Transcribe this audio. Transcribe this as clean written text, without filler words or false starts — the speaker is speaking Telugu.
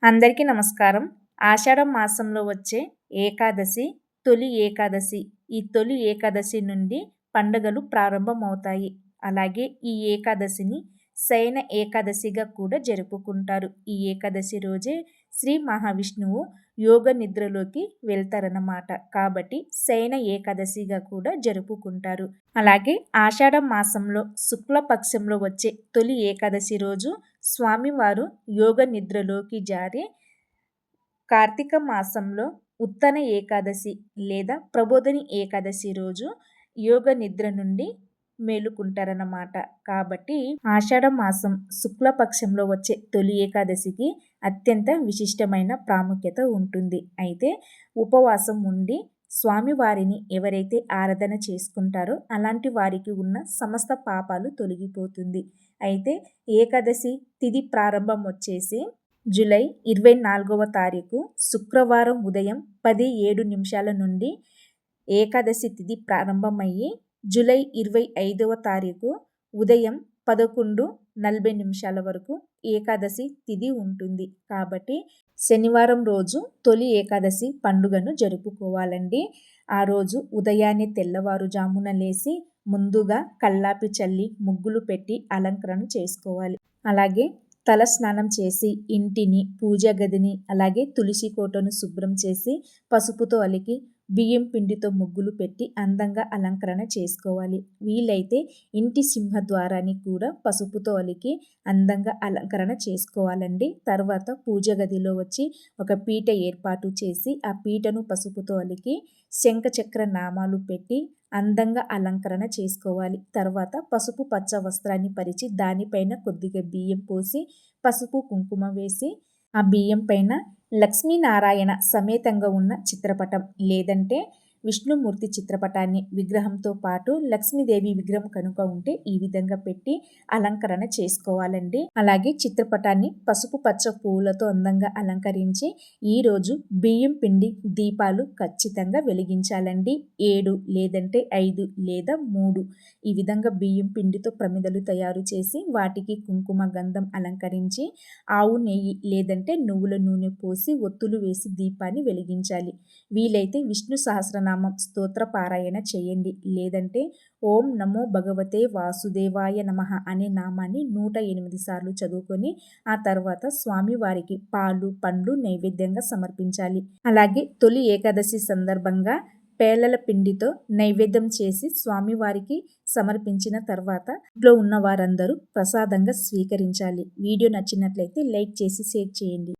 అందరికీ నమస్కారం. ఆషాఢ మాసంలో వచ్చే ఏకాదశి, తొలి ఏకాదశి. ఈ తొలి ఏకాదశి నుండి పండుగలు ప్రారంభమవుతాయి. అలాగే ఈ ఏకాదశిని శయన ఏకాదశిగా కూడా జరుపుకుంటారు. ఈ ఏకాదశి రోజే శ్రీ మహావిష్ణువు యోగ నిద్రలోకి వెళ్తారన్నమాట. కాబట్టి శయన ఏకాదశిగా కూడా జరుపుకుంటారు. అలాగే ఆషాఢ మాసంలో శుక్లపక్షంలో వచ్చే తొలి ఏకాదశి రోజు స్వామివారు యోగ నిద్రలోకి జారి కార్తీక మాసంలో ఉత్తన ఏకాదశి లేదా ప్రబోధిని ఏకాదశి రోజు యోగ నిద్ర నుండి మేలుకుంటారన్నమాట. కాబట్టి ఆషాఢ మాసం శుక్లపక్షంలో వచ్చే తొలి ఏకాదశికి అత్యంత విశిష్టమైన ప్రాముఖ్యత ఉంటుంది. అయితే ఉపవాసం ఉండి స్వామివారిని ఎవరైతే ఆరాధన చేసుకుంటారో అలాంటి వారికి ఉన్న సమస్త పాపాలు తొలగిపోతుంది. అయితే ఏకాదశి తిథి ప్రారంభం వచ్చేసి జూలై 24వ తారీఖు శుక్రవారం ఉదయం 10:07 నుండి ఏకాదశి తిథి ప్రారంభమయ్యి జూలై 25వ తారీఖు ఉదయం 11:40 వరకు ఏకాదశి తిథి ఉంటుంది. కాబట్టి శనివారం రోజు తొలి ఏకాదశి పండుగను జరుపుకోవాలండి. ఆ రోజు ఉదయాన్నే తెల్లవారుజామున లేసి ముందుగా కల్లాపి చల్లి ముగ్గులు పెట్టి అలంకరణ చేసుకోవాలి. అలాగే తల స్నానం చేసి ఇంటిని, పూజ గదిని, అలాగే తులసి కోటను శుభ్రం చేసి పసుపుతో అలికి బియ్యం పిండితో ముగ్గులు పెట్టి అందంగా అలంకరణ చేసుకోవాలి. వీలైతే ఇంటి సింహద్వారాన్ని కూడా పసుపుతో అలికి అందంగా అలంకరణ చేసుకోవాలండి. తర్వాత పూజ గదిలో వచ్చి ఒక పీట ఏర్పాటు చేసి ఆ పీటను పసుపుతో అలికి శంఖచక్ర నామాలు పెట్టి అందంగా అలంకరణ చేసుకోవాలి. తర్వాత పసుపు పచ్చ వస్త్రాన్ని పరిచి దానిపైన కొద్దిగా బియ్యం పోసి పసుపు కుంకుమ వేసి ఆ బియ్యం పైన లక్ష్మీనారాయణ సమేతంగా ఉన్న చిత్రపటం లేదంటే విష్ణుమూర్తి చిత్రపటాన్ని విగ్రహంతో పాటు లక్ష్మీదేవి విగ్రహం కనుక ఉంటే ఈ విధంగా పెట్టి అలంకరణ చేసుకోవాలండి. అలాగే చిత్రపటాన్ని పసుపు పచ్చ పువ్వులతో అందంగా అలంకరించి ఈరోజు బియ్యం పిండి దీపాలు ఖచ్చితంగా వెలిగించాలండి. 7 లేదంటే 5 లేదా 3 ఈ విధంగా బియ్యం పిండితో ప్రమిదలు తయారు చేసి వాటికి కుంకుమ గంధం అలంకరించి ఆవు నెయ్యి లేదంటే నువ్వుల నూనె పోసి ఒత్తులు వేసి దీపాన్ని వెలిగించాలి. వీలైతే విష్ణు సహస్రనామం స్తోత్ర పారాయణ చేయండి. లేదంటే ఓం నమో భగవతే వాసుదేవాయ నమః అనే నామాన్ని 108 సార్లు చదువుకొని ఆ తర్వాత స్వామివారికి పాలు పండ్లు నైవేద్యంగా సమర్పించాలి. అలాగే తొలి ఏకాదశి సందర్భంగా పేలల పిండితో నైవేద్యం చేసి స్వామివారికి సమర్పించిన తర్వాత ఇంట్లో ఉన్న వారందరూ ప్రసాదంగా స్వీకరించాలి. వీడియో నచ్చినట్లయితే లైక్ చేసి షేర్ చేయండి.